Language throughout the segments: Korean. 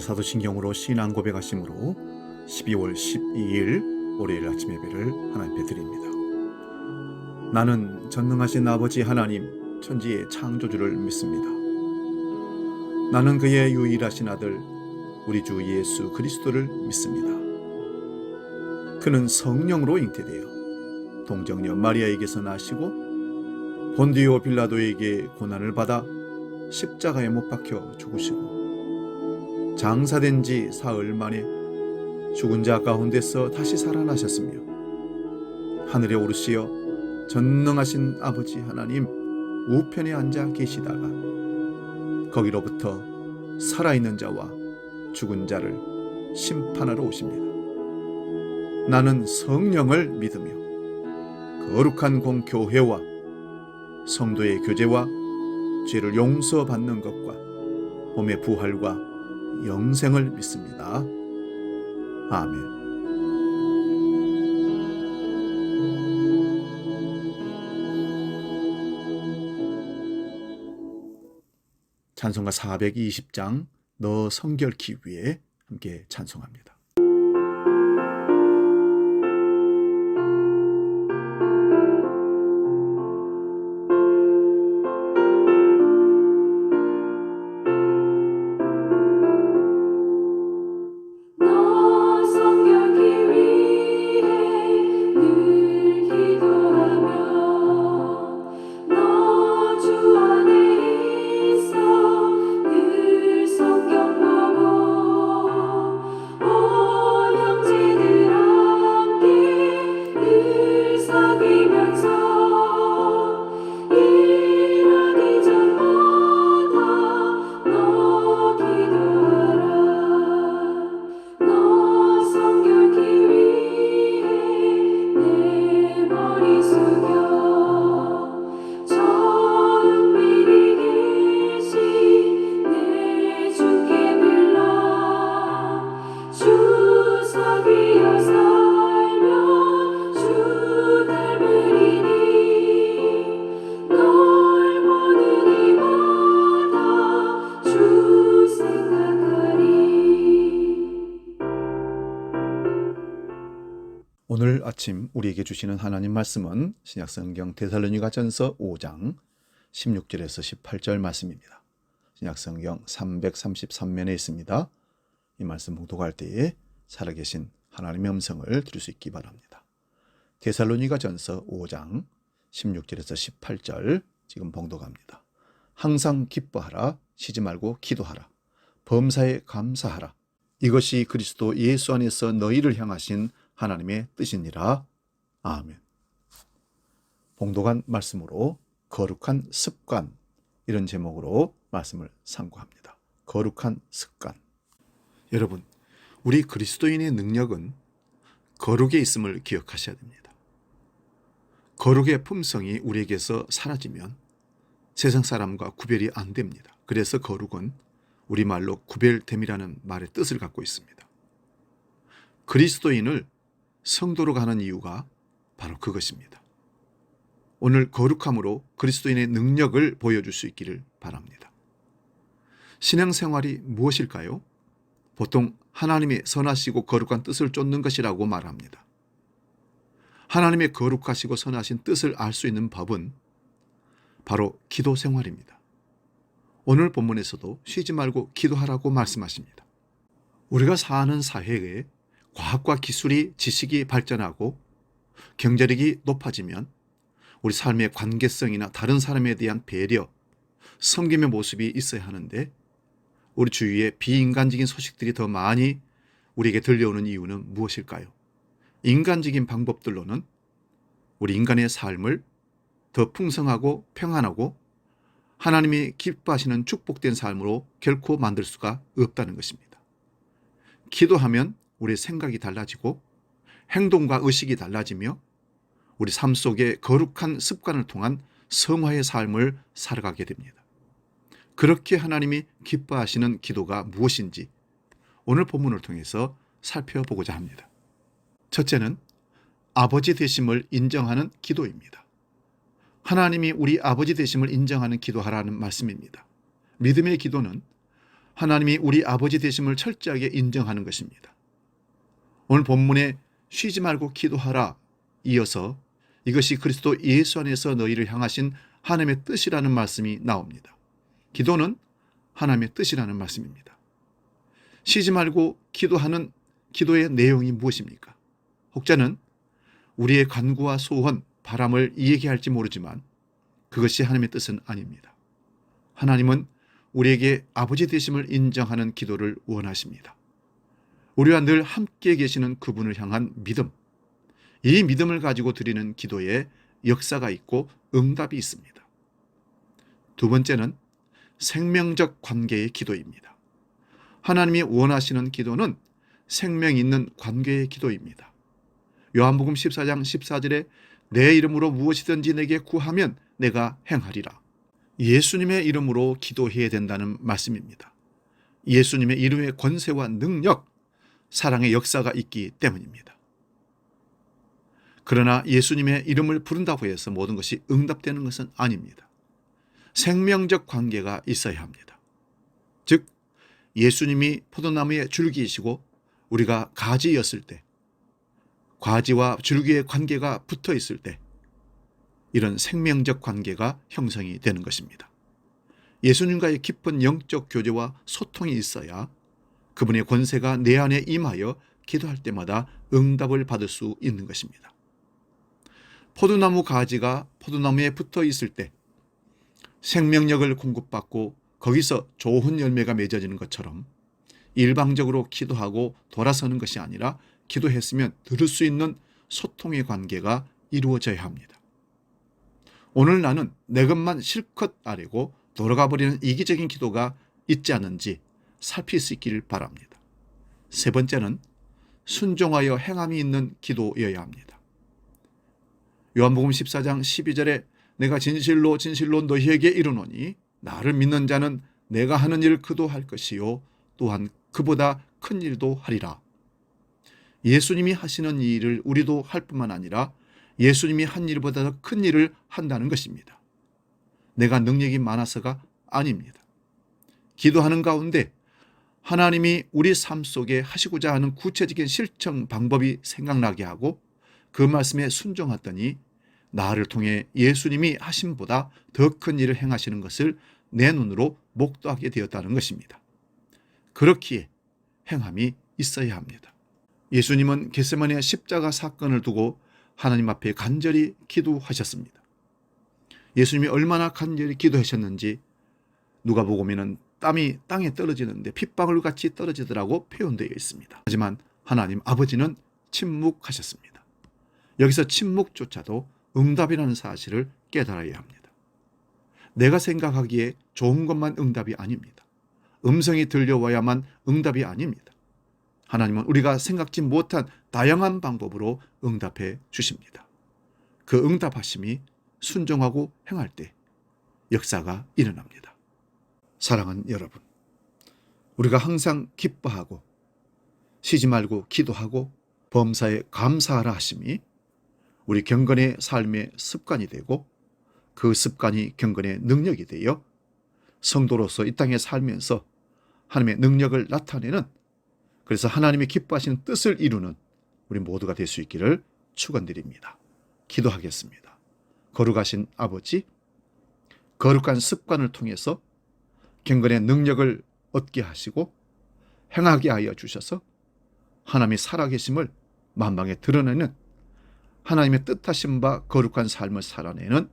아버지 사도신경으로 신앙 고백하심으로 12월 12일 월요일 아침 예배를 하나님께 드립니다. 나는 전능하신 아버지 하나님 천지의 창조주를 믿습니다. 나는 그의 유일하신 아들 우리 주 예수 그리스도를 믿습니다. 그는 성령으로 잉태되어 동정녀 마리아에게서 나시고 본디오 빌라도에게 고난을 받아 십자가에 못 박혀 죽으시고 장사된 지 사흘 만에 죽은 자 가운데서 다시 살아나셨으며 하늘에 오르시어 전능하신 아버지 하나님 우편에 앉아 계시다가 거기로부터 살아있는 자와 죽은 자를 심판하러 오십니다. 나는 성령을 믿으며 거룩한 공교회와 성도의 교제와 죄를 용서받는 것과 몸의 부활과 영생을 믿습니다. 아멘. 찬송가 420장 너 성결케 위해 함께 찬송합니다. 오늘 아침 우리에게 주시는 하나님 말씀은 신약성경 데살로니가전서 5장 16절에서 18절 말씀입니다. 신약성경 333면에 있습니다. 이 말씀 봉독할 때에 살아계신 하나님의 음성을 들을 수 있기 바랍니다. 데살로니가전서 5장 16절에서 18절 지금 봉독합니다. 항상 기뻐하라, 쉬지 말고 기도하라, 범사에 감사하라. 이것이 그리스도 예수 안에서 너희를 향하신 하나님의 뜻이니라. 아멘. 봉독한 말씀으로 거룩한 습관, 이런 제목으로 말씀을 상고합니다. 거룩한 습관. 여러분, 우리 그리스도인의 능력은 거룩에 있음을 기억하셔야 됩니다. 거룩의 품성이 우리에게서 사라지면 세상 사람과 구별이 안 됩니다. 그래서 거룩은 우리말로 구별됨이라는 말의 뜻을 갖고 있습니다. 그리스도인을 성도로 가는 이유가 바로 그것입니다. 오늘 거룩함으로 그리스도인의 능력을 보여줄 수 있기를 바랍니다. 신앙생활이 무엇일까요? 보통 하나님의 선하시고 거룩한 뜻을 쫓는 것이라고 말합니다. 하나님의 거룩하시고 선하신 뜻을 알 수 있는 법은 바로 기도 생활입니다. 오늘 본문에서도 쉬지 말고 기도하라고 말씀하십니다. 우리가 사는 사회에 과학과 기술이 지식이 발전하고 경제력이 높아지면 우리 삶의 관계성이나 다른 사람에 대한 배려, 섬김의 모습이 있어야 하는데 우리 주위에 비인간적인 소식들이 더 많이 우리에게 들려오는 이유는 무엇일까요? 인간적인 방법들로는 우리 인간의 삶을 더 풍성하고 평안하고 하나님이 기뻐하시는 축복된 삶으로 결코 만들 수가 없다는 것입니다. 기도하면 우리의 생각이 달라지고 행동과 의식이 달라지며 우리 삶 속에 거룩한 습관을 통한 성화의 삶을 살아가게 됩니다. 그렇게 하나님이 기뻐하시는 기도가 무엇인지 오늘 본문을 통해서 살펴보고자 합니다. 첫째는 아버지 되심을 인정하는 기도입니다. 하나님이 우리 아버지 되심을 인정하는 기도하라는 말씀입니다. 믿음의 기도는 하나님이 우리 아버지 되심을 철저하게 인정하는 것입니다. 오늘 본문에 쉬지 말고 기도하라 이어서 이것이 그리스도 예수 안에서 너희를 향하신 하나님의 뜻이라는 말씀이 나옵니다. 기도는 하나님의 뜻이라는 말씀입니다. 쉬지 말고 기도하는 기도의 내용이 무엇입니까? 혹자는 우리의 간구와 소원, 바람을 이야기할지 모르지만 그것이 하나님의 뜻은 아닙니다. 하나님은 우리에게 아버지 되심을 인정하는 기도를 원하십니다. 우리와 늘 함께 계시는 그분을 향한 믿음, 이 믿음을 가지고 드리는 기도에 역사가 있고 응답이 있습니다. 두 번째는 생명적 관계의 기도입니다. 하나님이 원하시는 기도는 생명 있는 관계의 기도입니다. 요한복음 14장 14절에 내 이름으로 무엇이든지 내게 구하면 내가 행하리라. 예수님의 이름으로 기도해야 된다는 말씀입니다. 예수님의 이름의 권세와 능력, 사랑의 역사가 있기 때문입니다. 그러나 예수님의 이름을 부른다고 해서 모든 것이 응답되는 것은 아닙니다. 생명적 관계가 있어야 합니다. 즉 예수님이 포도나무의 줄기이시고 우리가 가지였을 때, 가지와 줄기의 관계가 붙어 있을 때 이런 생명적 관계가 형성이 되는 것입니다. 예수님과의 깊은 영적 교제와 소통이 있어야 그분의 권세가 내 안에 임하여 기도할 때마다 응답을 받을 수 있는 것입니다. 포도나무 가지가 포도나무에 붙어 있을 때 생명력을 공급받고 거기서 좋은 열매가 맺어지는 것처럼 일방적으로 기도하고 돌아서는 것이 아니라 기도했으면 들을 수 있는 소통의 관계가 이루어져야 합니다. 오늘 나는 내 것만 실컷 아뢰고 돌아가 버리는 이기적인 기도가 있지 않은지 살필 수 있기를 바랍니다. 세 번째는 순종하여 행함이 있는 기도여야 합니다. 요한복음 14장 12절에 내가 진실로 진실로 너희에게 이르노니 나를 믿는 자는 내가 하는 일 그도 할 것이요 또한 그보다 큰 일도 하리라. 예수님이 하시는 이 일을 우리도 할 뿐만 아니라 예수님이 한 일보다 더 큰 일을 한다는 것입니다. 내가 능력이 많아서가 아닙니다. 기도하는 가운데 하나님이 우리 삶 속에 하시고자 하는 구체적인 실천 방법이 생각나게 하고 그 말씀에 순종하더니 나를 통해 예수님이 하심보다 더 큰 일을 행하시는 것을 내 눈으로 목도하게 되었다는 것입니다. 그렇기에 행함이 있어야 합니다. 예수님은 겟세마네 십자가 사건을 두고 하나님 앞에 간절히 기도하셨습니다. 예수님이 얼마나 간절히 기도하셨는지 누가복음에는 땀이 땅에 떨어지는데 핏방울같이 떨어지더라고 표현되어 있습니다. 하지만 하나님 아버지는 침묵하셨습니다. 여기서 침묵조차도 응답이라는 사실을 깨달아야 합니다. 내가 생각하기에 좋은 것만 응답이 아닙니다. 음성이 들려와야만 응답이 아닙니다. 하나님은 우리가 생각지 못한 다양한 방법으로 응답해 주십니다. 그 응답하심이 순종하고 행할 때 역사가 일어납니다. 사랑하는 여러분, 우리가 항상 기뻐하고 쉬지 말고 기도하고 범사에 감사하라 하심이 우리 경건의 삶의 습관이 되고 그 습관이 경건의 능력이 되어 성도로서 이 땅에 살면서 하나님의 능력을 나타내는, 그래서 하나님이 기뻐하시는 뜻을 이루는 우리 모두가 될 수 있기를 축원드립니다. 기도하겠습니다. 거룩하신 아버지, 거룩한 습관을 통해서 경건의 능력을 얻게 하시고 행하게 하여 주셔서 하나님의 살아계심을 만방에 드러내는 하나님의 뜻하신 바 거룩한 삶을 살아내는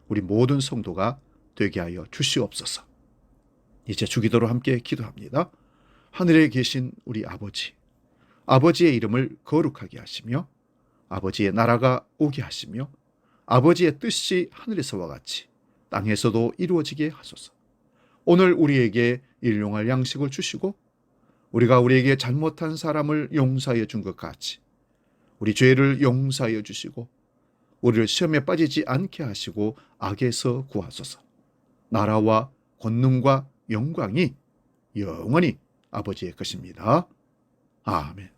우리 모든 성도가 되게 하여 주시옵소서. 이제 주기도로 함께 기도합니다. 하늘에 계신 우리 아버지, 아버지의 이름을 거룩하게 하시며 아버지의 나라가 오게 하시며 아버지의 뜻이 하늘에서와 같이 땅에서도 이루어지게 하소서. 오늘 우리에게 일용할 양식을 주시고 우리가 우리에게 잘못한 사람을 용서하여 준 것 같이 우리 죄를 용서하여 주시고 우리를 시험에 빠지지 않게 하시고 악에서 구하소서. 나라와 권능과 영광이 영원히 아버지의 것입니다. 아멘.